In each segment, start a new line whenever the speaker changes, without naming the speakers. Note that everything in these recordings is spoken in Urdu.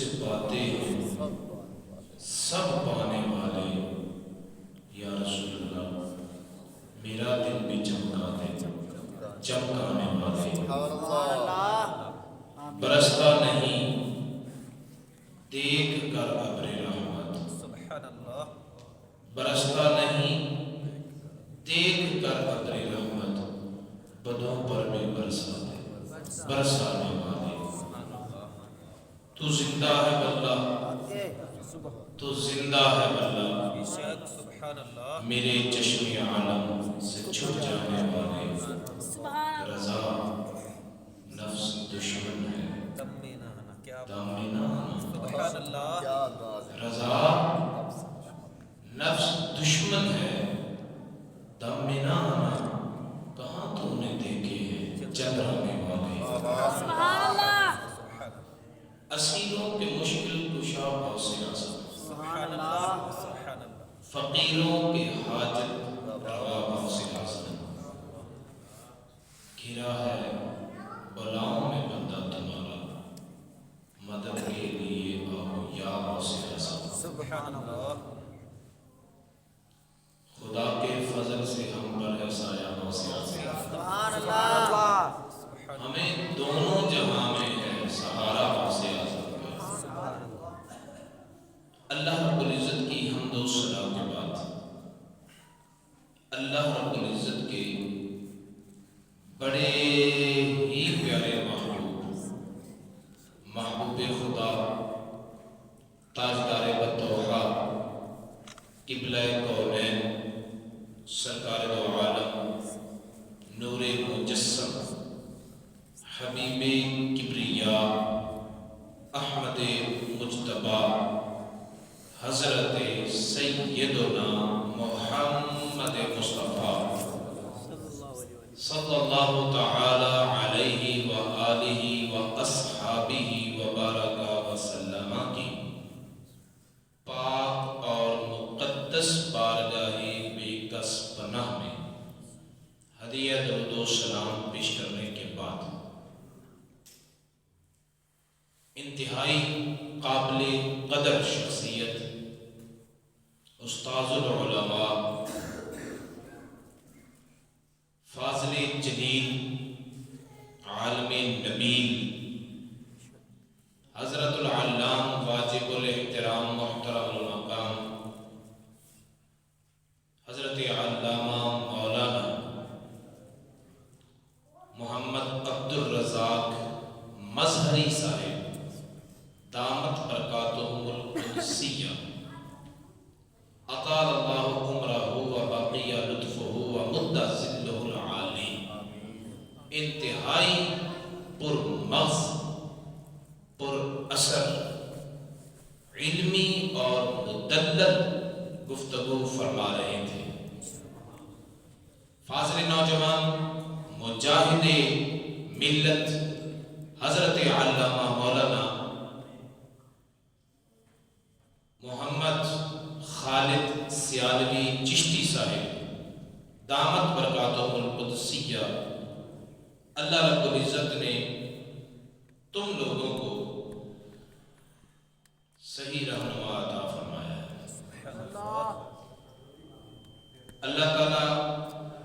سے پاتے ہیں سب پانے والے، یا رسول اللہ میرا دل بھی چمکا دے چمکانے والے۔ برستا نہیں دیکھ کر ابر رحمت، برستا نہیں دیکھ کر ابر رحمت، بدوں پر بھی برسانے والے۔ تو زندہ ہے واللہ، تو زندہ ہے واللہ، میرے چشم عالم سے چھپ جانے والے۔ رضا نفس دشمن ہے دامنا، رضا نفس دشمن ہے دامنا، کہاں تو نے دیکھے ہیں چندرانے والے۔ اسیروں کے مشکل کشا حوصلہ اعظم، فقیروں کے حاجت روا حوصلہ اعظم، گھرا ہے بلاؤں میں بندہ تمہارا، مدد کے لیے آؤ یا حوصلہ اعظم۔ خدا کے فضل سے ہم پر ہے سایہ حوصلہ اعظم، ہمیں دونوں جہاں میں ہے سہارا حوصلہ اعظم کا۔ اللہ رب العزت کی حمد و ثنا کے بعد اللہ رب العزت کے بڑے ہی پیارے محبوب خدا، تاجدار بطوحہ، قبلہ کونین، سرکار دو عالم، نور مجسم، حبیب کبریا، احمد مجتبی، حضرت سیدنا محمد مصطفیٰ صلی اللہ تعالی علیہ وآلہ واصحابہ وبارک وسلم کی پاک اور مقدس بارگاہ بے کس پناہ میں ہدیہ درود و سلام پیش کرنے کے بعد انتہائی قابل قدر شخصیت استاذ العلماء، فاضل جلیل، عالم نبیل، حضرت العلام واجب الاحترام محترم المقام حضرت علامہ مولانا محمد عبد الرزاق مظہری صاحب دامت برکاتہم القدسیہ، اطال اللہ عمرہ و بقی لطفہ و مد ظلہ العالی، انتہائی پر مغز، پر اثر، علمی اور مدلل گفتگو فرما رہے تھے۔ فاضل نوجوان مجاہد ملت حضرت علامہ مولانا محمد خالد سیالوی چشتی صاحب دامت برکاتہم القدسیہ، اللہ رب العزت نے تم لوگوں کو صحیح رہنما عطا فرمایا ہے۔ اللہ تعالیٰ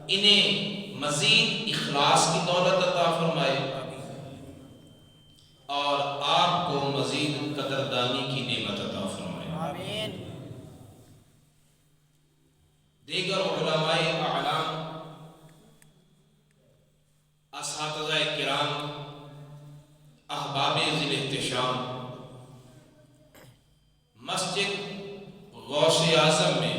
انہیں مزید اخلاص کی دولت عطا فرمائے اور آپ کو مزید قدردانی کی نعمت عطا فرمائے۔ دیگر علماء اعلام، اساتذہ کرام، احباب ذی الاحتشام، مسجد غوث اعظم میں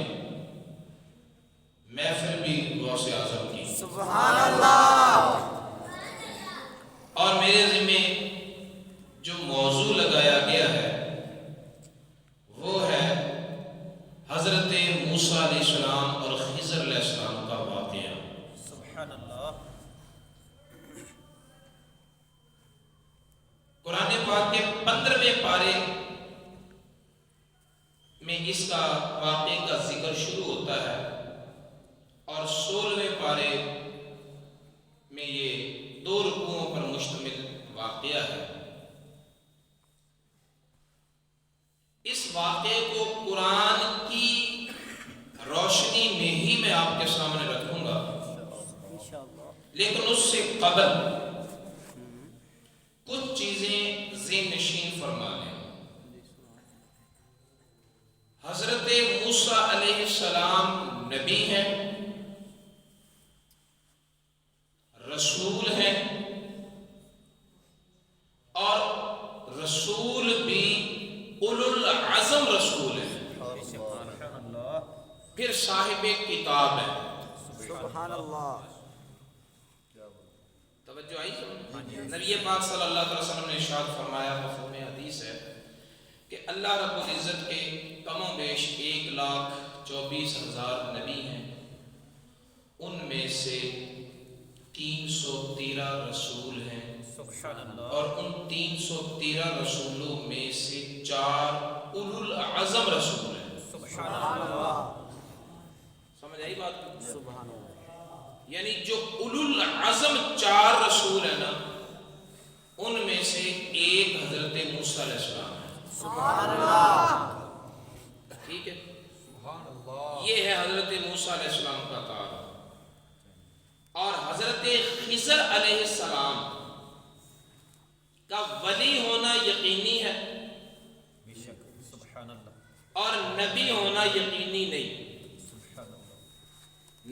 محفل بھی غوث اعظم کی، سبحان اللہ، اور میرے ذمہ جو موضوع لگایا گیا ہے وہ ہے حضرت موسیٰ علیہ السلام اور خضر علیہ السلام کا واقعہ۔ سبحان اللہ۔ قرآن پاک کے 15ویں پارے میں اس کا واقعے کا ذکر شروع ہوتا ہے اور 16ویں پارے میں یہ 2 رکوعوں پر مشتمل واقعہ ہے۔ لیکن اس سے قبل کچھ چیزیں ذہن نشین فرما لیں۔ حضرت موسیٰ علیہ السلام نبی ہیں، رسول ہیں، اور رسول بھی اولو العزم رسول ہیں، پھر صاحب کتاب ہیں۔
سبحان اللہ۔
توجہ آئی؟ نبی پاک صلی اللہ علیہ وسلم نے ارشاد فرمایا، مفہوم حدیث ہے کہ اللہ رب العزت کے کم و بیش 1,24,000 نبی ہیں، ان میں سے 313 رسول ہیں، اور ان 313 رسولوں میں سے 4 اولو العزم رسول ہیں۔
سبحان اللہ۔
سمجھ آئی بات؟
سبحان اللہ۔
یعنی جو اولو العزم 4 رسول ہیں نا، ان میں سے ایک حضرت موسیٰ علیہ السلام ہے۔
سبحان اللہ۔
ٹھیک ہے، یہ ہے حضرت موسیٰ علیہ السلام کا تعارف۔ اور حضرت خضر علیہ السلام کا ولی ہونا یقینی ہے، اور نبی ہونا یقینی نہیں۔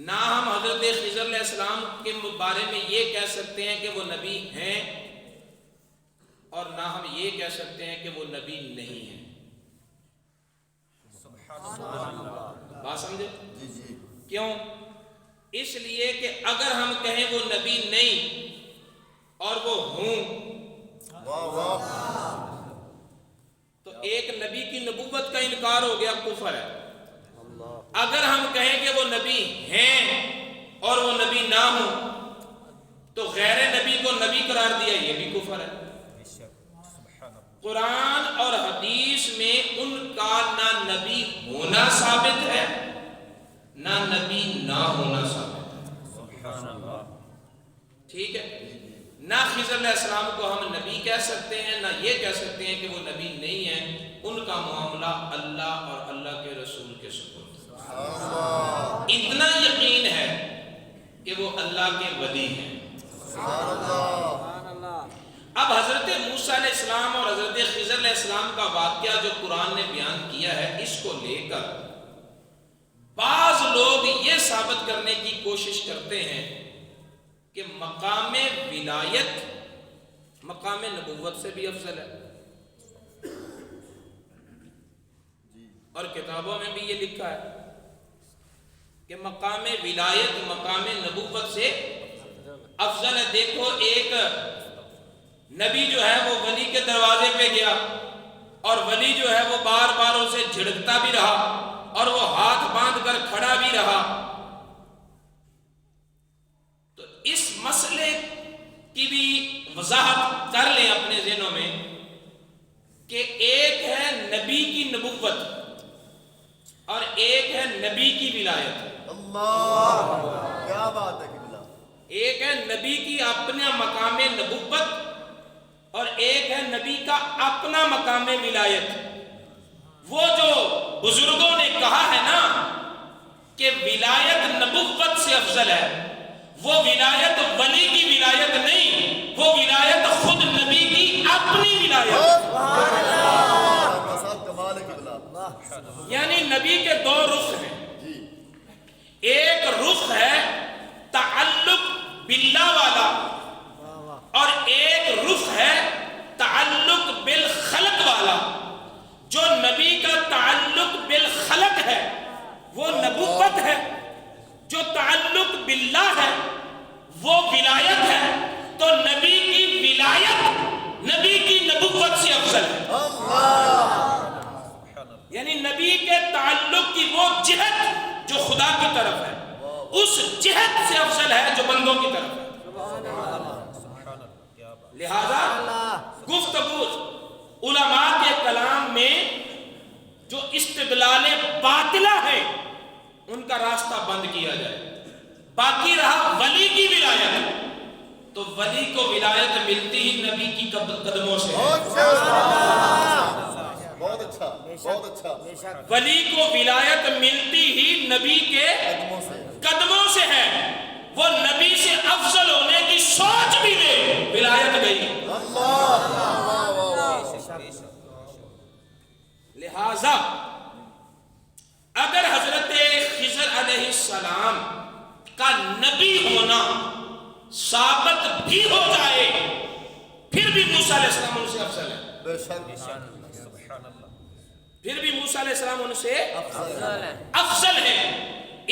نہ ہم حضرت خضر علیہ السلام کے بارے میں یہ کہہ سکتے ہیں کہ وہ نبی ہیں، اور نہ ہم یہ کہہ سکتے ہیں کہ وہ نبی نہیں ہیں۔ بات سمجھے؟ کیوں؟ اس لیے کہ اگر ہم کہیں وہ نبی نہیں اور وہ ہوں، تو ایک نبی کی نبوت کا انکار ہو گیا، کفر ہے۔ اگر ہم کہیں کہ وہ نبی ہیں اور وہ نبی نہ ہوں، تو غیر نبی کو نبی قرار دیا، یہ بھی کفر ہے۔ قرآن اور حدیث میں ان کا نہ نبی ہونا ثابت ہے، نہ نبی نہ ہونا ثابت ہے۔ ٹھیک ہے، نہ خضر علیہ السلام کو ہم نبی کہہ سکتے ہیں، نہ یہ کہہ سکتے ہیں کہ وہ نبی نہیں ہیں۔ ان کا معاملہ اللہ اور اللہ کے رسول کے سپرد۔ اتنا یقین ہے کہ وہ اللہ کے ولی ہیں۔ اب حضرت موسیٰ علیہ السلام اور حضرت خضر علیہ السلام کا واقعہ جو قرآن نے بیان کیا ہے، اس کو لے کر بعض لوگ یہ ثابت کرنے کی کوشش کرتے ہیں کہ مقام ولایت مقام نبوت سے بھی افضل ہے، اور کتابوں میں بھی یہ لکھا ہے کہ مقام ولایت مقام نبوت سے افضل ہے۔ دیکھو، ایک نبی جو ہے وہ ولی کے دروازے پہ گیا، اور ولی جو ہے وہ بار بار اسے جھڑکتا بھی رہا، اور وہ ہاتھ باندھ کر کھڑا بھی رہا۔ تو اس مسئلے کی بھی وضاحت کر لیں اپنے ذہنوں میں کہ ایک ہے نبی کی نبوت اور ایک ہے نبی کی ولایت۔
اللہ، کیا بات ہے قبلہ۔
ایک ہے نبی کی اپنا مقام نبوت، اور ایک ہے نبی کا اپنا مقام ولایت۔ وہ جو بزرگوں نے کہا ہے نا کہ ولایت نبوت سے افضل ہے، وہ ولایت ولی کی ولایت نہیں، وہ ولایت خود نبی کی اپنی ولایت۔ یعنی نبی کے 2 رخ ہیں۔ ایک رخ ہے تعلق باللہ والا، اور ایک رخ ہے تعلق بالخلق والا۔ جو نبی کا تعلق بالخلق ہے وہ نبوت ہے، جو تعلق باللہ ہے وہ ولایت ہے۔ تو نبی کی ولایت نبی کی نبوت سے افضل ہے۔ یعنی نبی کے تعلق کی وہ جہت جو خدا کی طرف ہے، اس جہت سے افضل ہے جو بندوں کی طرف ہے۔ لہذا گفتگو علماء کے کلام میں جو استدلال باطلہ ہے ان کا راستہ بند کیا جائے۔ باقی رہا ولی کی ولایت، تو ولی کو ولایت ملتی ہی نبی کی قدموں سے ہے۔
بہت اچھا، بہت اچھا۔
ولی کو ولایت ملتی ہی نبی کے قدموں سے ہے۔ وہ نبی سے افضل ہونے لہذا اگر حضرت خضر علیہ السلام کا نبی ہونا ثابت بھی ہو جائے پھر بھی موسیٰ علیہ السلام ان سے افضل ہے.
بے شک
پھر بھی موسیٰ علیہ السلام ان سے
افضل ہے.
افضل ہے.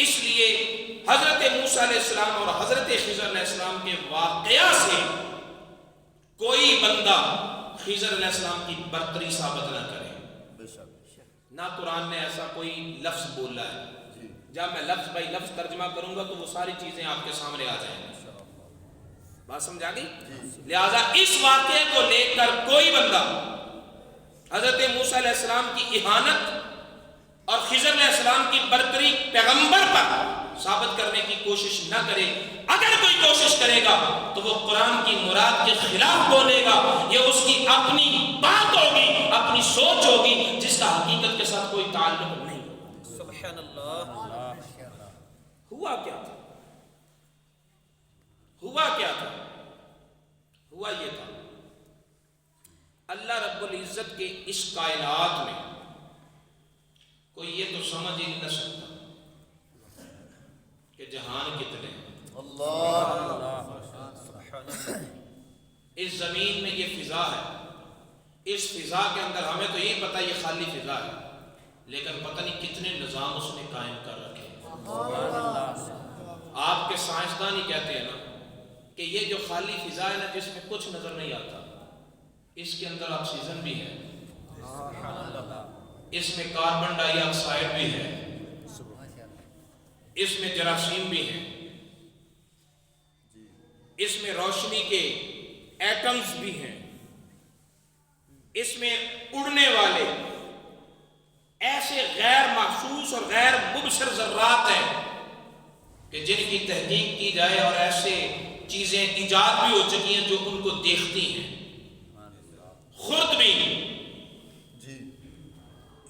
اس لیے حضرت موسیٰ علیہ السلام اور حضرت خضر علیہ السلام کے واقعہ سے کوئی بندہ خضر علیہ السلام کی برتری ثابت نہ کرے.
بے شک
نہ قرآن نے ایسا کوئی لفظ بولا ہے.
جی
جب میں لفظ بائی لفظ ترجمہ کروں گا تو وہ ساری چیزیں آپ کے سامنے آ جائیں گی. بات سمجھا گئی؟ لہذا اس واقعے کو لے کر کوئی بندہ حضرت موسیٰ علیہ السلام کی اہانت اور خضر علیہ السلام کی برتری پیغمبر پر ثابت کرنے کی کوشش نہ کرے. اگر کوئی کوشش کرے گا تو وہ قرآن کی مراد کے خلاف بولے گا. یہ اس کی اپنی بات ہوگی, اپنی سوچ ہوگی, جس کا حقیقت کے ساتھ کوئی تعلق نہیں.
سبحان اللہ.
ہوا کیا تھا؟ ہوا کیا تھا؟ ہوا یہ تھا, اللہ رب العزت کے اس کائنات میں کوئی یہ تو سمجھ ہی نہ سکتا کہ جہان کتنے ہیں.
اللہ
اس زمین میں یہ فضا ہے, اس فضا کے اندر ہمیں تو یہ پتہ یہ خالی فضا ہے, لیکن پتہ نہیں کتنے نظام اس نے قائم کر رکھے ہیں. آپ کے سائنسدان ہی کہتے ہیں نا کہ یہ جو خالی فضا ہے نا جس میں کچھ نظر نہیں آتا, اس کے اندر آکسیجن بھی ہے, اس میں کاربن ڈائی آکسائڈ بھی ہے, اس میں جراثیم بھی ہیں, اس میں روشنی کے ایٹمز بھی ہیں, اس میں اڑنے والے ایسے غیر محسوس اور غیر مبصر ذرات ہیں کہ جن کی تحقیق کی جائے اور ایسے چیزیں ایجاد بھی ہو چکی ہیں جو ان کو دیکھتی ہیں. خوردبین
جی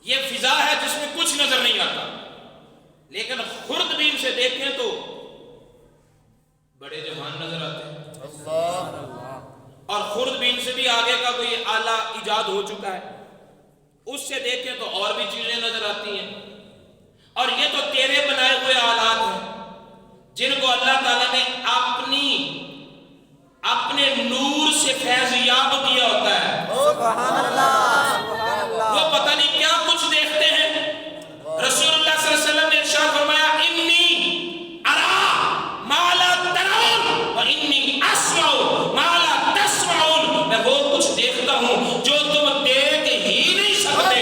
یہ فضا ہے جس میں کچھ نظر نہیں آتا, لیکن خوردبین سے دیکھیں تو بڑے جہان نظر آتے ہیں.
اللہ
اور خوردبین سے بھی آگے کا کوئی آلہ ایجاد ہو چکا ہے, اس سے دیکھیں تو اور بھی چیزیں نظر آتی ہیں. اور یہ تو تیرے بنائے ہوئے آلات ہیں جن کو اللہ تعالیٰ نے اپنے نور سے فیضیاب کیا ہوتا ہے.
سبحان اللہ.
وہ پتہ نہیں کیا کچھ دیکھتے ہیں. رسول اللہ صلی اللہ علیہ وسلم نے ارشاد فرمایا انی ارا ما لا ترون و انی اسمع ما لا تسمعون. میں وہ کچھ دیکھتا ہوں جو تم دیکھ ہی نہیں سکتے,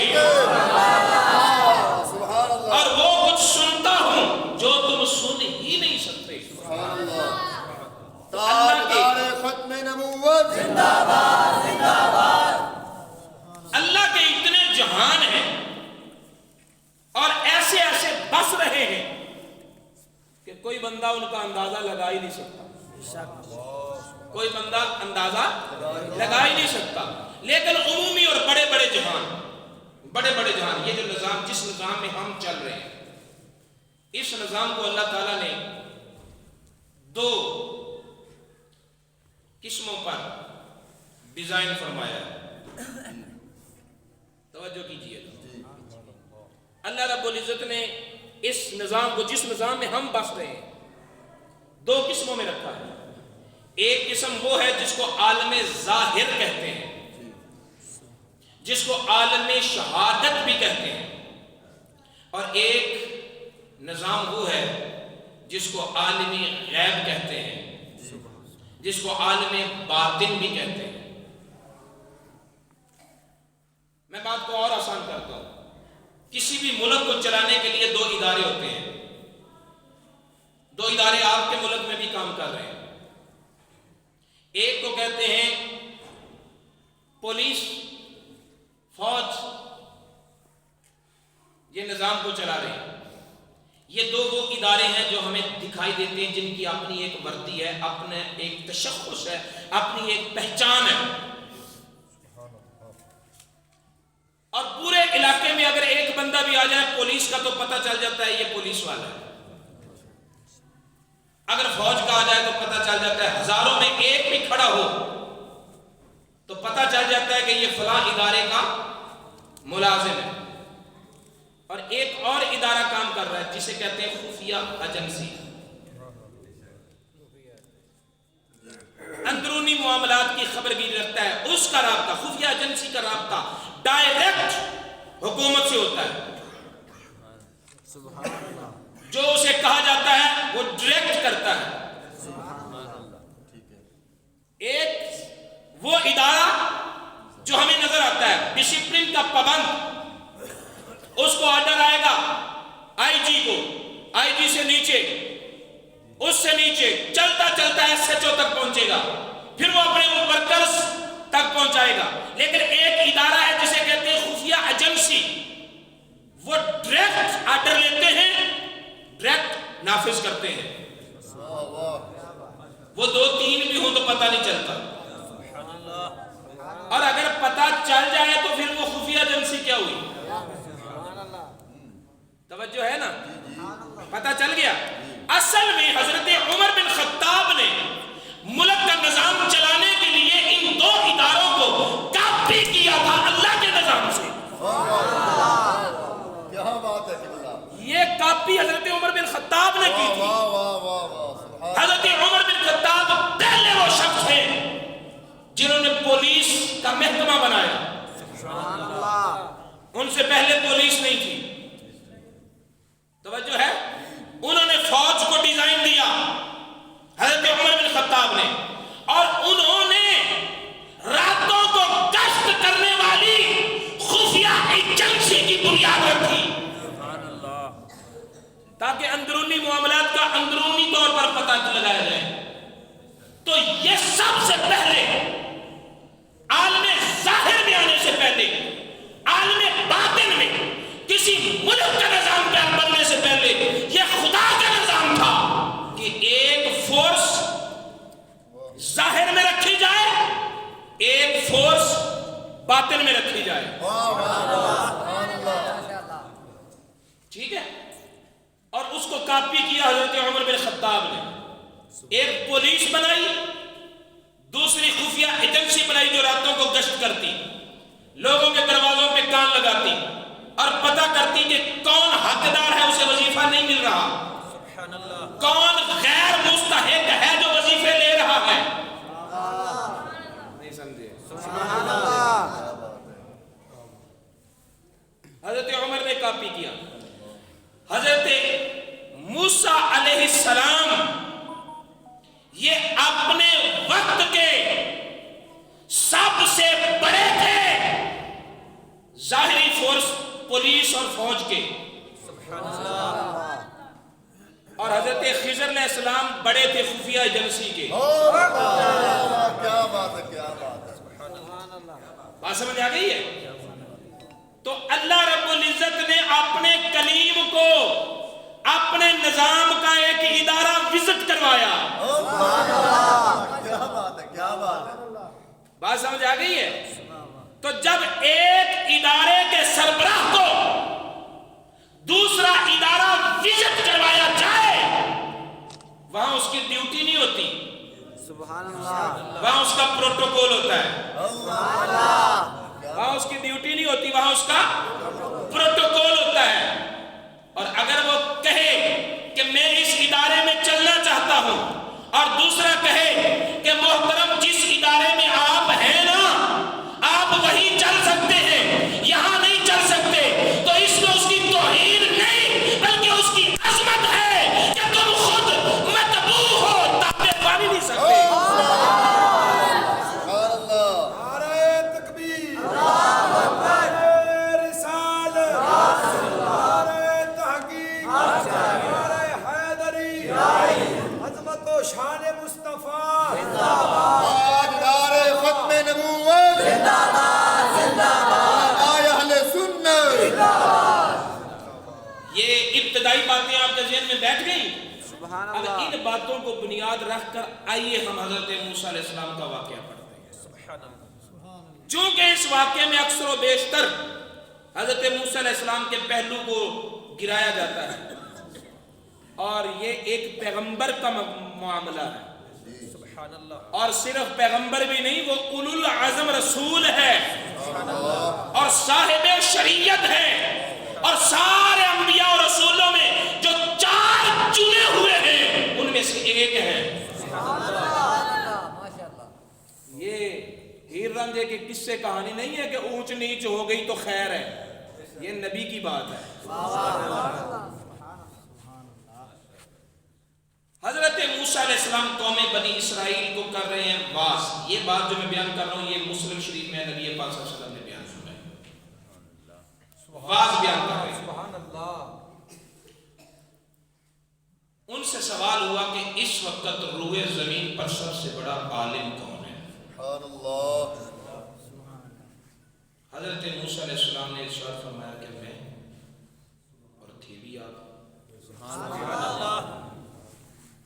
سبحان اللہ
اور وہ کچھ سنتا ہوں جو تم سن ہی نہیں سکتے.
سبحان اللہ. تاجدار ختم نبوت زندہ
اللہ کے اتنے جہان ہیں اور ایسے ایسے بس رہے ہیں کہ کوئی بندہ ان کا اندازہ لگا ہی نہیں سکتا. کوئی بندہ اندازہ لگا ہی نہیں سکتا. لیکن عمومی اور بڑے بڑے جہان, یہ جو نظام جس نظام میں ہم چل رہے ہیں, اس نظام کو اللہ تعالیٰ نے دو قسموں پر ڈیزائن فرمایا ہے. توجہ کیجئے. اللہ رب العزت نے اس نظام کو, جس نظام میں ہم بس رہے ہیں, دو قسموں میں رکھا ہے. ایک قسم وہ ہے جس کو عالم ظاہر کہتے ہیں, جس کو عالم شہادت بھی کہتے ہیں, اور ایک نظام وہ ہے جس کو عالم غیب کہتے ہیں, جس کو عالم باطن بھی کہتے ہیں. میں بات کو اور آسان کرتا ہوں. کسی بھی ملک کو چلانے کے لیے دو ادارے ہوتے ہیں. دو ادارے آپ کے ملک میں بھی کام کر رہے ہیں. ایک کو کہتے ہیں پولیس, فوج, یہ نظام کو چلا رہے ہیں. یہ دو وہ ادارے ہیں جو ہمیں دکھائی دیتے ہیں, جن کی اپنی ایک وردی ہے, اپنے ایک تشخص ہے, اپنی ایک پہچان ہے. اور پورے علاقے میں اگر ایک بندہ بھی آ جائے پولیس کا تو پتہ چل جاتا ہے یہ پولیس والا ہے. اگر فوج کا آ جائے تو پتہ چل جاتا ہے. ہزاروں میں ایک بھی کھڑا ہو تو پتہ چل جاتا ہے کہ یہ فلاں ادارے کا ملازم ہے. اور ایک اور ادارہ کام کر رہا ہے جسے کہتے ہیں خفیہ ایجنسی. اندرونی معاملات کی خبر گیری رکھتا ہے. اس کا رابطہ، خفیہ ایجنسی کا رابطہ ڈائریکٹ حکومت سے ہوتا ہے. جو اسے کہا جاتا ہے وہ ڈائریکٹ کرتا ہے. ایک وہ ادارہ جو ہمیں نظر آتا ہے ڈسپلن کا پابند، اس کو آرڈر آئے گا آئی جی کو، آئی جی سے نیچے، اس سے نیچے چلتا چلتا ایس ایچ او تک پہنچے گا، پھر وہ اپنے ورکرز تک پہنچائے گا. لیکن ایک ادارہ ہے جسے کہتے ہیں خفیہ ایجنسی، وہ ڈائریکٹ آرڈر لیتے ہیں، ڈائریکٹ نافذ کرتے ہیں. وہ 2-3 بھی ہوں تو پتہ نہیں چلتا، اور اگر پتہ چل جائے تو پھر وہ خفیہ ایجنسی کیا ہوئی؟ توجہ ہے نا؟ پتہ چل گیا. اصل میں حضرت عمر بن خطاب نے ملک کا نظام چلانے کے لیے ان 2 اداروں کو کاپی کیا تھا اللہ کے نظام سے.
کیا بات ہے قبلہ.
یہ کاپی حضرت عمر بن خطاب نے کی تھی. حضرت عمر بن خطاب پہلے وہ شخص ہیں جنہوں نے پولیس کا محکمہ بنایا. ان سے پہلے پولیس نہیں تھی. توجہ ہے؟ انہوں نے فوج کو ڈیزائن دیا حضرت عمر بن خطاب نے، اور انہوں نے راتوں کو گشت کرنے والی خفیہ ایجنسی کی بنیاد رکھی تاکہ اندرونی معاملات کا اندرونی طور پر پتہ لگایا جائے. تو یہ سب سے پہلے عالم ظاہر میں آنے سے پہلے، عالم باطن میں کسی ملک کا نظام پیار بننے سے پہلے یہ خدا کا نظام تھا کہ ایک فورس ظاہر میں رکھی جائے، ایک فورس باطن میں رکھی جائے. ٹھیک ہے؟ اور اس کو کاپی کیا حضرت عمر بن خطاب نے. ایک پولیس بنائی، دوسری خفیہ ایجنسی بنائی جو راتوں کو گشت کرتی، لوگوں کے دروازوں پہ کان لگاتی اور پتہ کرتی کہ کون حقدار ہے اسے وظیفہ نہیں مل رہا، کون غیر مستحق ہے جو وظیفے لے رہا ہے. نہیں سمجھے؟ حضرت عمر نے کاپی کیا. حضرت موسیٰ علیہ السلام یہ اپنے وقت کے سب سے بڑے تھے ظاہری فورس پولیس اور فوج کے. اور حضرت خضر علیہ السلام بڑے تھے خفیہ ایجنسی کے.
کیا بات ہے، کیا بات ہے.
بات سمجھ آ گئی ہے؟ تو اللہ رب العزت نے اپنے کلیم کو اپنے نظام کا ایک ادارہ وزٹ کروایا.
کیا بات ہے، کیا بات ہے.
بات سمجھ آ گئی ہے؟ تو جب ایک ادارے کے سربراہ کو دوسرا ادارہ وزٹ کروایا جائے، وہاں اس کی ڈیوٹی نہیں ہوتی، وہاں اس کا پروٹوکول ہوتا ہے. وہاں اس کی ڈیوٹی نہیں ہوتی، وہاں اس کا پروٹوکول ہوتا ہے. اور اگر وہ کہے کہ میں اس ادارے میں چلنا چاہتا ہوں، اور دوسرا کہے کہ محترم جس ادارے میں آپ ہیں نا آپ وہیں چل سکتے ہیں، یہاں نہیں چل سکتے، تو اس میں اس کی توہین نہیں بلکہ اس کی عظمت ہے کہ تم خود متبوع ہو، تابع داری نہیں سکتے.
شان مصطفیٰ
تاجدار ختم نبوت زندہ باد، زندہ باد. اہل سنت.
یہ ابتدائی باتیں آپ کے ذہن میں بیٹھ گئی. اب ان باتوں کو بنیاد رکھ کر آئیے ہم حضرت موسیٰ علیہ السلام کا واقعہ پڑھتے ہیں. چونکہ اس واقعے میں اکثر و بیشتر حضرت موسیٰ علیہ السلام کے پہلو کو گرایا جاتا ہے، اور یہ ایک پیغمبر کا معاملہ ہے. اور صرف پیغمبر بھی نہیں، وہ اولو العزم رسول ہے اور صاحب شریعت ہے. اور سارے انبیاء اور رسولوں میں جو 4 چنے ہوئے ہیں ان میں سے ایک ہے۔ یہ ہیر رانجھے کی قصے کہانی نہیں ہے کہ اونچ نیچ ہو گئی تو خیر ہے، یہ نبی کی بات ہے۔ حضرت موسیٰ علیہ السلام قوم بنی اسرائیل کو کر رہے ہیں واز۔ یہ بات جو میں بیان کر رہا ہوں یہ مسلم شریف میں نبی پاک صلی اللہ علیہ وسلم نے بیان فرمایا، واز بیان کر رہے ہیں۔ ان سے سوال ہوا کہ اس وقت روئے زمین پر سب سے بڑا عالم کون ہے؟
سبحان اللہ۔
حضرت موسیٰ علیہ السلام نے ارشاد فرمایا کہ میں، اور تھے بھی آپ۔
سبحان اللہ۔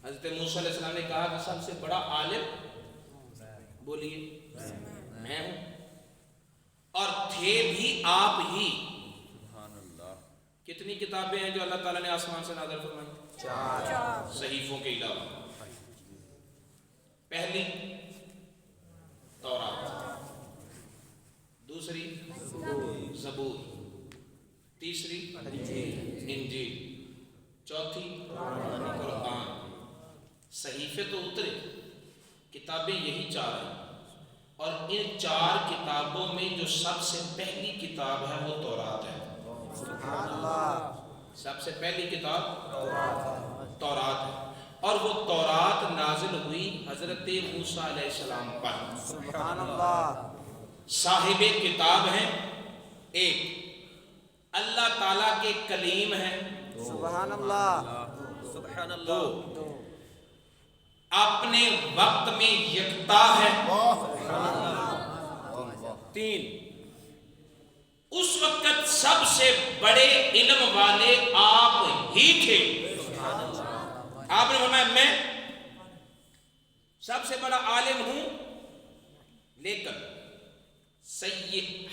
حضرت موسیٰ علیہ السلام نے کہا کہ سب سے بڑا عالم بولیے میں ہوں، اور تھے بھی آپ ہی۔ کتنی کتابیں ہیں جو اللہ تعالیٰ نے آسمان سے نازل فرمائی؟ 4 صحیفوں کے علاوہ۔ پہلی تورات، دوسری زبور، تیسری انجیل، چوتھی قرآن۔ صحیفے تو اترے، کتابیں یہی 4 ہیں، اور ان 4 کتابوں میں جو سب سے پہلی کتاب ہے وہ تورات ہے۔
سبحان اللہ۔
سب سے پہلی کتاب تورات ہے، اور وہ تورات نازل ہوئی حضرت موسیٰ علیہ السلام پر۔
سبحان اللہ۔
صاحب کتاب ہیں ایک، اللہ تعالیٰ کے کلیم ہیں
سبحان اللہ۔ سبحان اللہ۔
2، اپنے وقت میں یکتا ہے 3، اس وقت سب سے بڑے علم والے آپ ہی تھے۔ آپ نے فرمایا میں سب سے بڑا عالم ہوں، لیکن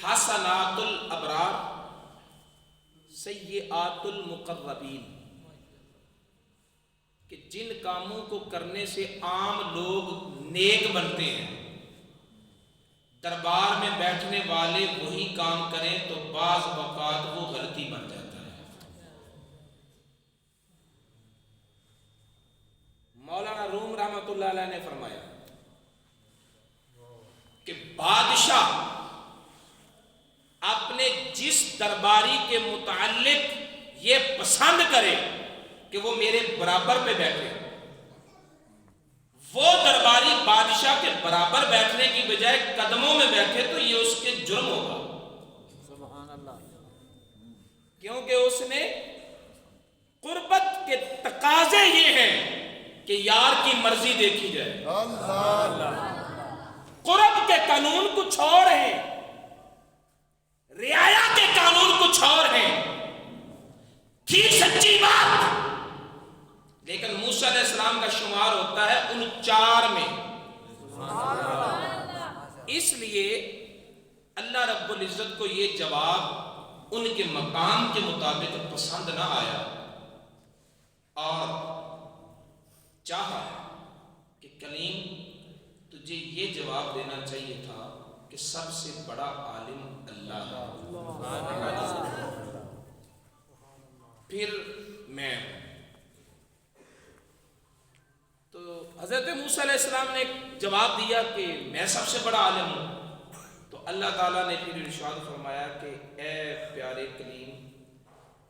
حسنات الابرار سیئات المقربین، کہ جن کاموں کو کرنے سے عام لوگ نیک بنتے ہیں، دربار میں بیٹھنے والے وہی کام کریں تو بعض اوقات وہ غلطی بن جاتا ہے۔ مولانا روم رحمۃ اللہ علیہ نے فرمایا کہ بادشاہ اپنے جس درباری کے متعلق یہ پسند کرے کہ وہ میرے برابر پہ بیٹھے، وہ درباری بادشاہ کے برابر بیٹھنے کی بجائے قدموں میں بیٹھے تو یہ اس کے جرم ہوگا۔
سبحان اللہ۔
کیونکہ اس نے قربت کے تقاضے یہ ہیں کہ یار کی مرضی دیکھی جائے۔ قرب کے قانون کچھ اور ہیں، رعایا کے قانون کچھ اور ہیں، تھی سچی بات، لیکن موسیٰ علیہ السلام کا شمار ہوتا ہے ان 4 میں۔ اس لیے اللہ رب العزت کو یہ جواب ان کے مقام کے مطابق پسند نہ آیا، اور چاہا کہ کلیم تجھے یہ جواب دینا چاہیے تھا کہ سب سے بڑا عالم اللہ ہے، پھر میں ہوں۔ تو حضرت موسیٰ علیہ السلام نے جواب دیا کہ میں سب سے بڑا عالم ہوں، تو اللہ تعالیٰ نے پھر ارشاد فرمایا کہ اے پیارے کلیم،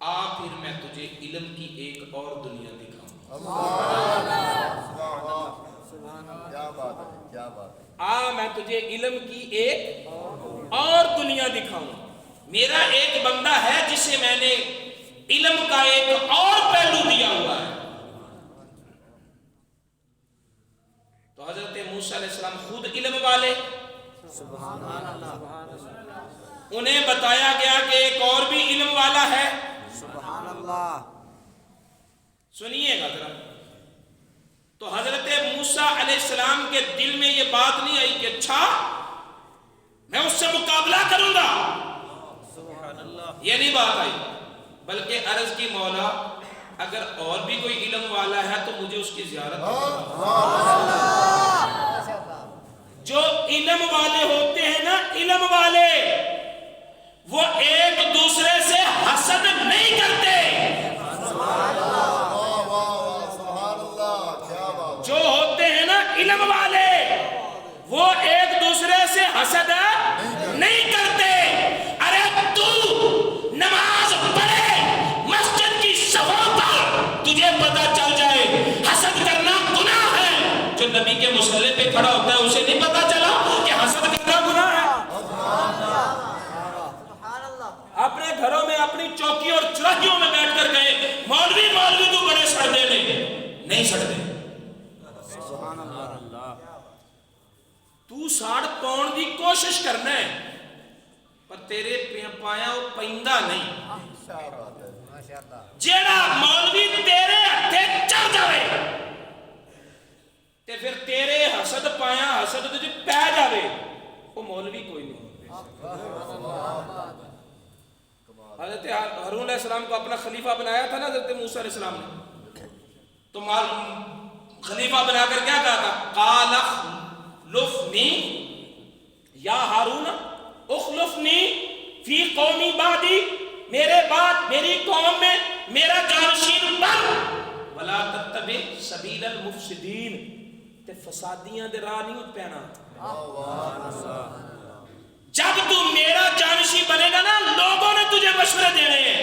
آ پھر میں تجھے علم کی ایک اور دنیا دکھاؤں۔
کیا بات ہے، کیا بات ہے۔
آ میں تجھے علم کی ایک اور دنیا دکھاؤں۔ میرا ایک بندہ ہے جسے میں نے علم کا ایک اور پہلو دیا ہوا ہے۔ تو حضرت موسیٰ علیہ السلام خود علم والے،
سبحان اللہ۔
انہیں بتایا گیا کہ ایک اور بھی علم والا ہے۔
سبحان اللہ۔
سنیے گا ذرا، تو حضرت موسیٰ علیہ السلام کے دل میں یہ بات نہیں آئی کہ اچھا میں اس سے مقابلہ کروں گا،
سبحان اللہ۔
یہ نہیں بات آئی، بلکہ عرض کی مولا اگر اور بھی کوئی علم والا ہے تو مجھے اس کی زیارت جو علم والے ہوتے ہیں نا، علم والے وہ ایک دوسرے سے حسد
وہ ایک دوسرے سے حسد نہیں کرتے. ارے تو نماز پڑھے مسجد کی صفوں پر, تجھے پتا چل جائے حسد کرنا گناہ ہے. جو نبی کے مصلی پہ کھڑا ہوتا ہے اسے نہیں پتا چلا کہ حسد کرنا گناہ ہے. اپنے گھروں میں اپنی چوکیوں اور چراہیوں میں بیٹھ کر گئے, مولوی تو بڑے سڑدے نہیں سڑدے. تو ساڑ پاؤن دی کوشش کرنا ہے پر تیرے پایا وہ پیندا نہیں. جیڑا مولوی تیرے ہتھے چڑھ جاوے تے پھر تیرے حسد پایا حسد تجھے پہ جاوے, وہ مولوی کوئی نہیں. حضرت ہارون علیہ السلام کو اپنا خلیفہ بنایا تھا نا حضرت موسیٰ علیہ السلام نے, تو خلیفہ بنا کر کیا کہا تھا؟ قال اخلفنی یا ہارون اخلفنی فی قومی بعدی, میرے بعد میری قوم میں میرا جانشین بن, ولا تتبع سبیل المفسدین, تے فسادیاں دے راہ نہیں پینا. جب تو میرا جانشین بنے گا نا, لوگوں نے تجھے مشورے دینے ہیں,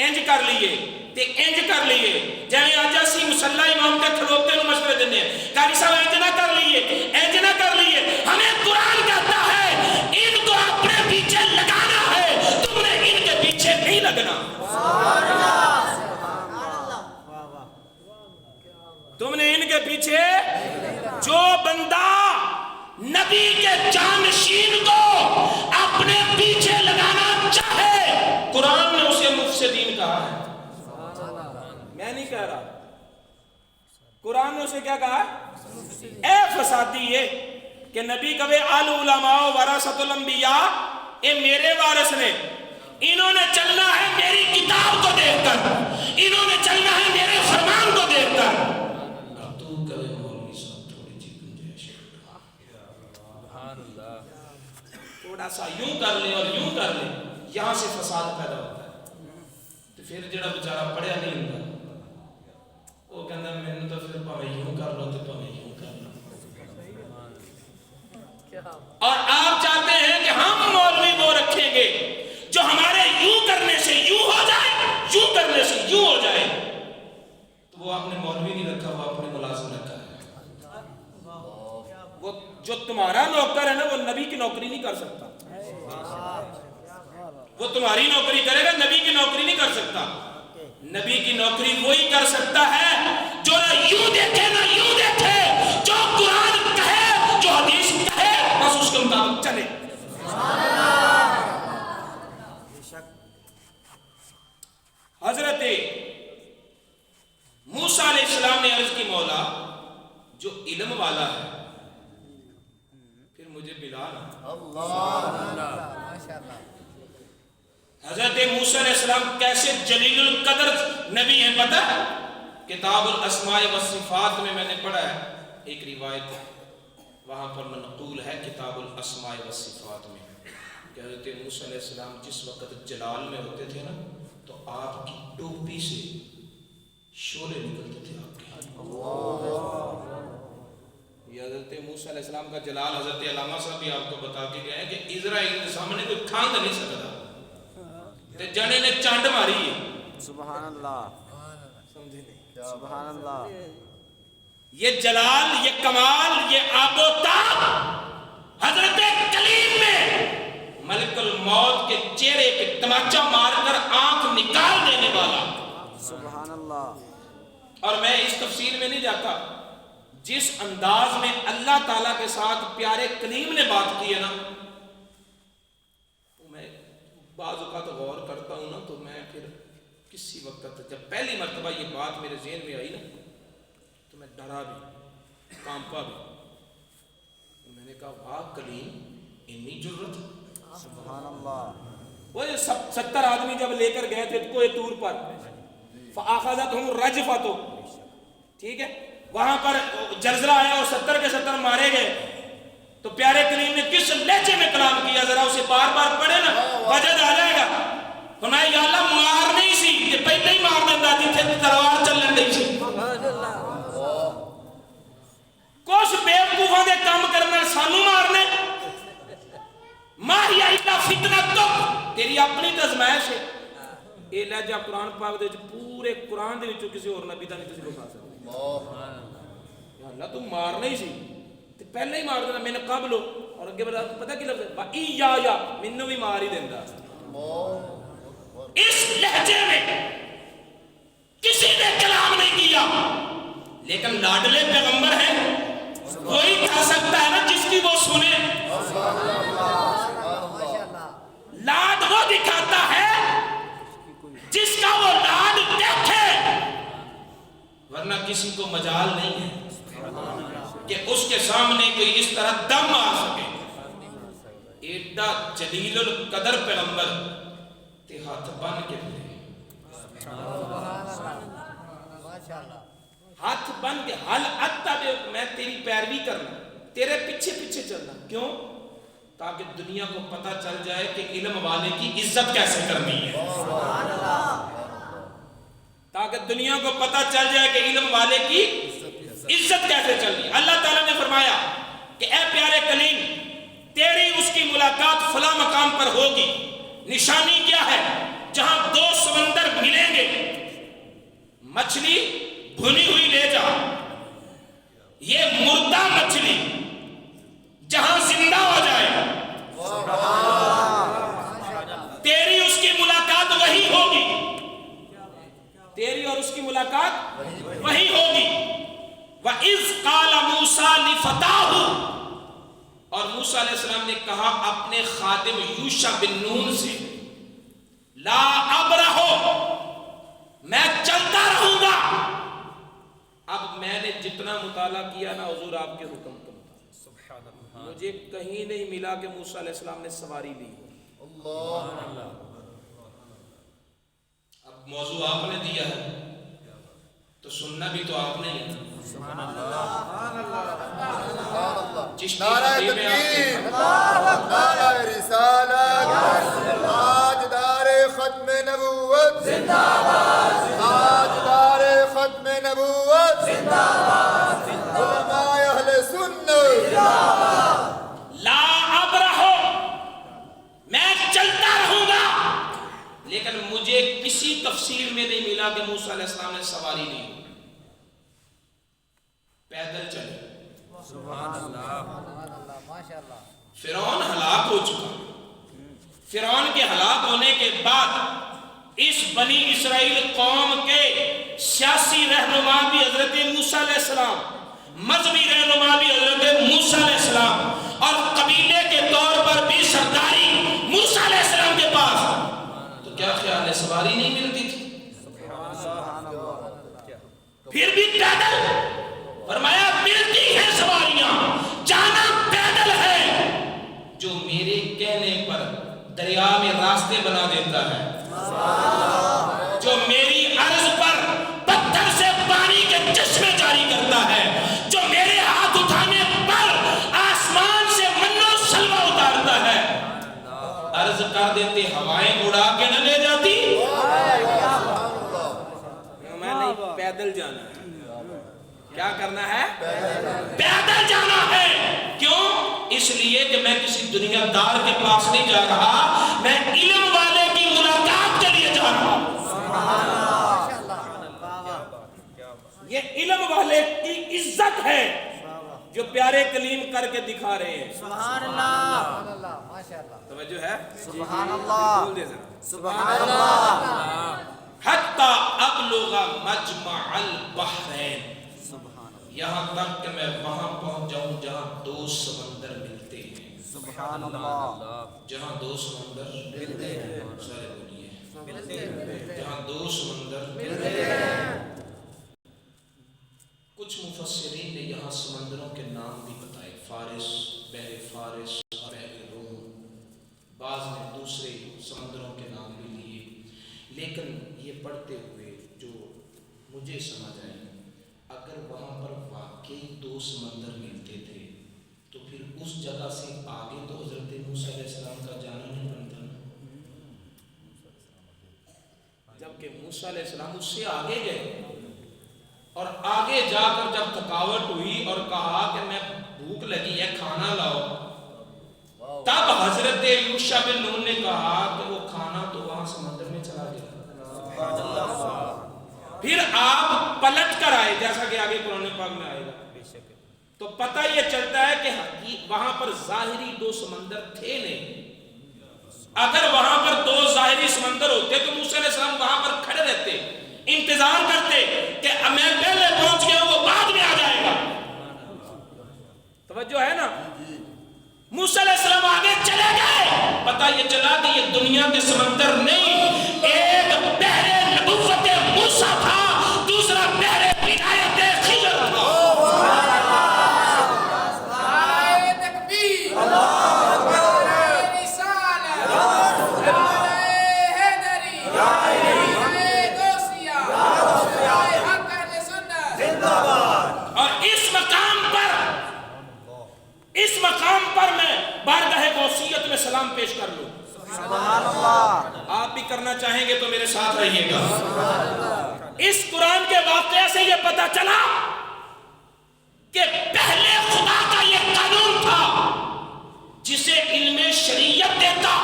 انج کر لیے تے انج کر لیے. جیسے آج اسی مصلی امام کے کھلوتے نو مشورے دینے ہیں, قاری صاحب انج نہ کر لیے انج نہ کر لیے. ہمیں قرآن کہتا ہے ان کو اپنے پیچھے لگانا ہے, تم نے ان کے پیچھے نہیں لگنا. تم نے ان کے پیچھے, جو بندہ نبی کے جانشین کو اپنے پیچھے لگانا چاہے, قرآن نے اسے مفسدین کہا ہے, میں نہیں کہہ رہا. قرآن نے اسے کیا کہا ہے؟ اے فسادی یہ کہ نبی کہے العلماء ورثۃ الانبیاء, اے میرے وارث نے, انہوں نے چلنا ہے میری کتاب کو دیکھ کر, انہوں نے چلنا ہے میرے فرمان کو دیکھ کر. تھوڑا سا یوں کر لے اور یوں کر لے, یہاں سے فساد پیدا ہوتا ہے. تو پھر جڑا بیچارہ پڑھیا نہیں ہوتا وہ کہتا ہے میں تو پھر پاوے یوں کر لو تو پاوے یوں کر لو. اور آپ چاہتے ہیں کہ ہم مولوی وہ رکھیں گے جو ہمارے یوں کرنے سے یوں ہو جائے, یوں کرنے سے یوں ہو جائے. تو وہ آپ نے مولوی نہیں رکھا, وہ آپ نے ملازم رکھا ہے. وہ جو تمہارا نوکر ہے نا, وہ نبی کی نوکری نہیں کر سکتا. وہ تمہاری نوکری کرے گا, نبی کی نوکری نہیں کر سکتا. نبی کی نوکری وہی کر سکتا ہے جو نہ یوں دیکھے نہ یوں دیکھے, جو قرآن کہے جو حدیث کہے بس اس کے مطابق چلے. حضرت موسیٰ علیہ السلام نے عرض کی مولا جو علم والا ہے پھر مجھے بلانا. حضرت موسیٰ علیہ السلام کیسے جلیل القدر نبی ہیں پتہ؟ کتاب الاسماء والصفات میں نے پڑھا ہے ایک روایت, وہاں پر منقول ہے کتاب الاسماء والصفات میں کہ حضرت موسیٰ علیہ السلام جس وقت جلال میں ہوتے تھے نا, تو آپ کی ٹوپی سے شعلے نکلتے تھے آپ کے. یہ حضرت موسیٰ علیہ السلام کا جلال حضرت علامہ صاحب بھی آپ کو بتا کے گئے ہیں کہ اسرائیل کے سامنے کوئی کھانگ نہیں سکتا, تے جنے نے چانڈ ماری ہے.
سبحان اللہ,
سمجھے نہیں؟
سبحان اللہ.
یہ جلال, یہ کمال, یہ آب و تاب حضرت کلیم میں ملک الموت کے چہرے پہ تماچا مار کر آنکھ نکال دینے والا.
سبحان اللہ.
اور میں اس تفصیل میں نہیں جاتا, جس انداز میں اللہ تعالیٰ کے ساتھ پیارے کلیم نے بات کی ہے نا, میں بعض اوقات غور کرتا ہوں نا, تو میں پھر کسی وقت جب پہلی مرتبہ یہ بات میرے ذہن میں آئی نا, تو میں ڈرا بھی, کانپا بھی. میں نے کہا واہ کلیم, اتنی جرت.
سبحان اللہ.
وہ 70 آدمی جب لے کر گئے تھے کوہ طور پر, فآخذتہم الرجفۃ, ٹھیک ہے, وہاں پر زلزلہ آیا اور 70 کے 70 مارے گئے. تو پیارے کلیم نے کس لہجے میں کلام کیا, ذرا اسے بار بار پڑھے نا, وجد آ جائے گا. فرمایا یا اللہ مار نہیں سی, کہ پہلے ہی مار دینا جتھے تلوار چلن نہیں سی. کچھ بیوقوفاں دے کام کرنا سانو تیری اپنی تزمائش ہے. یہ لہجہ قرآن پاک دے وچ پورے قرآن دے وچوں کسی اور نبی دا نہیں تسی لکھا سکتے. یا اللہ تو مارنا ہی سی تے پہلے ہی مار دینا میں نے قبل ہو اور اگے بڑا پتہ کی لفظ ہے وَإِيَّايَ مینوں بھی مار ہی دیندا. اس لہجے میں کسی نے کلام نہیں کیا لیکن لاڈلے پیغمبر ہیں کوئی کہہ سکتا ہے نا جس کی وہ سنے. لاڈ وہ دکھاتا ہے جس کا وہ لاڈ دیکھے ورنہ کسی کو مجال نہیں ہے کہ اس کے سامنے کوئی اس طرح دم آ سکے. ایڈا جلیل القدر پیغمبر تے ہاتھ بن کے پھرے ہاتھ بن کے حل اتبع میں تیری پیروی کرنا تیرے پیچھے پیچھے چلنا. کیوں؟ تاکہ دنیا کو پتہ چل جائے کہ علم والے کی عزت کیسے کرنی ہے. تاکہ دنیا کو پتہ چل جائے کہ علم والے کی عزت کیسے چلنی ہے. اللہ تعالیٰ نے فرمایا کہ اے پیارے کلیم تیری اس کی ملاقات فلاں مقام پر ہوگی. نشانی کیا ہے؟ جہاں دو سمندر ملیں گے مچھلی بھنی ہوئی لے جا. یہ مردہ مچھلی جہاں زندہ ہو جائے تیری اس کی ملاقات وہی ہوگی. تیری اور اس کی ملاقات وہی ہوگی. وَإِذْ قَالَ مُوسَىٰ لِفَتَاهُ اور موسیٰ علیہ السلام نے کہا اپنے خادم یوشع بن نون سے لا ابرحو میں چلتا رہوں گا. اب میں نے جتنا مطالعہ کیا نا حضور آپ کے حکم کا مجھے کہیں نہیں ملا کہ موسیٰ علیہ السلام نے سواری لی. اب موضوع آپ نے دیا ہے تو سننا بھی تو آپ نے ہی ہے.
نعرہ تکبیر، نعرہ رسالت، تاجدار ختم نبوت زندہ باد، تاجدار ختم نبوت زندہ باد، علماء اہل سنت زندہ باد.
لا ابرحو میں چلتا رہوں گا لیکن مجھے کسی تفسیر میں نہیں ملا کہ موسیٰ علیہ السلام نے سواری لی. پیدل چلے. فرعون ہلاک ہو چکا. فرعون کے ہلاک ہونے کے بعد اس بنی اسرائیل قوم کے سیاسی رہنما بھی حضرت موسیٰ علیہ السلام, مذہبی رہنما بھی حضرت موسیٰ علیہ السلام, اور قبیلے کے طور پر بھی سرداری موسیٰ علیہ السلام کے پاس. تو کیا خیال ہے سواری نہیں ملتی تھی؟ پھر بھی پیدل. فرمایا ملتی ہیں سواریاں, جانا پیدل ہے. جو میرے کہنے پر دریا میں راستے بنا دیتا ہے, جو میری عرض پر پتھر سے پانی کے چشمے جاری کرتا ہے, جو میرے ہاتھ اٹھانے پر آسمان سے من و سلوہ اتارتا ہے. عرض کر دیتے ہوائیں اڑا کے نہ لے جاتی. میں نہیں, پیدل جانا ہے. کیا کرنا ہے؟ پیدل جانا ہے. کیوں؟ اس لیے کہ میں کسی دنیا دار کے پاس نہیں جا رہا, میں علم والے کی ملاقات کے لیے جا رہا ہوں. یہ علم والے کی عزت ہے جو پیارے کلیم کر کے دکھا رہے ہیں.
سبحان اللہ, ماشاءاللہ,
توجہ ہے؟
سبحان اللہ,
بول دے ذرا.
سبحان اللہ,
حتی ابلغ مجمع البحرین, یہاں تک کہ میں وہاں پہنچ جاؤں جہاں دو سمندر ملتے ہیں.
سبحان اللہ,
جہاں دو سمندر ملتے ہیں. سارے بولیے, جہاں دو سمندر ملتے ہیں. کچھ مفسرین نے یہاں سمندروں کے نام بھی بتائے, فارس, بحر فارس اور اہل روم. بعض نے دوسرے سمندروں کے نام بھی لیے. لیکن یہ پڑھتے ہوئے جو مجھے سمجھ آئے, اگر وہاں پر واقعی دو سمندر ملتے تھے تو پھر اس جگہ سے آگے تو حضرت موسیٰ علیہ السلام کا جانا نہیں بنتا نا, جبکہ موسیٰ علیہ السلام اس سے آگے گئے اور آگے جا کر جب تھکاوٹ ہوئی اور کہا کہ میں بھوک لگی ہے کھانا لاؤ, تب حضرت یوشع بن نون نے کہا کہ وہ کھانا تو وہاں سمندر میں چلا گیا. پھر آپ پلٹ کر آئے جیسا کہ آگے قرآن پاک میں آئے گا. تو پتہ یہ چلتا ہے کہ وہاں پر ظاہری دو سمندر تھے نہیں. اگر وہاں پر دو ظاہری سمندر ہوتے تو موسیٰ علیہ السلام وہاں پر کھڑے رہتے, انتظار کرتے کہ میں پہلے پہنچ گیا وہ بعد میں آ جائے گا. توجہ ہے نا. موسیٰ علیہ السلام آگے چلے گئے, پتہ یہ چلا کہ یہ دنیا کے سمندر نہیں, ایک بحر نبوت موسیٰ تھا, دوسرا بحر ولایت خضر تھا. اس مقام پر میں بارگاہ غوثیت میں سلام پیش کر لوں.
سبحان اللہ.
آپ بھی کرنا چاہیں گے تو میرے ساتھ رہیے گا. اس قرآن کے واقعے سے یہ پتا چلا کہ پہلے خدا کا یہ قانون تھا جسے علم شریعت دیتا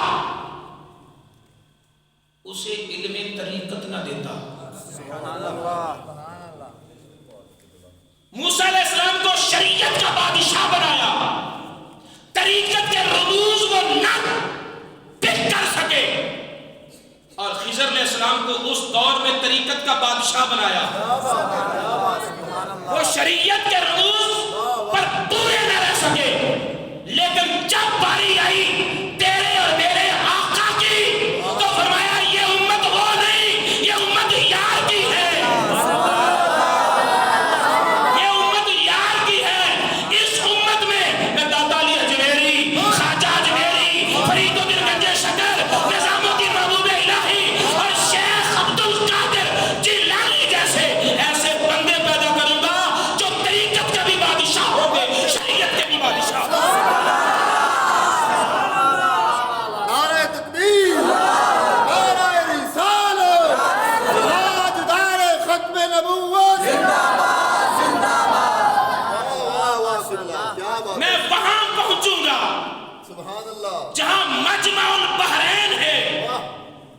اسے علم طریقت نہ دیتا.
سبحان اللہ.
موسیٰ علیہ السلام کو شریعت کا بادشاہ بنایا, طریقت کے رموز وہ نہ پک کر سکے, اور خضر علیہ السلام کو اس دور میں طریقت کا بادشاہ بنایا. وہ شریعت کے رموز پر پورے نہ رہ سکے, لیکن جب باری آئی تیرے اور میرے آقا کی تو فرمایا یہ امت وہ نہیں, یہ امت یار کی ہے.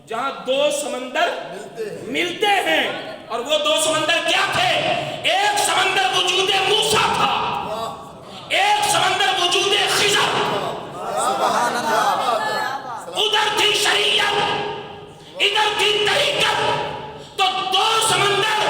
جہاں دو سمندر ملتے ہیں, اور وہ دو سمندر کیا تھے؟ ایک سمندر وجود موسیٰ تھا, ایک سمندر وجود خضر. ادھر تھی شریعت, ادھر تھی طریقت. تو دو سمندر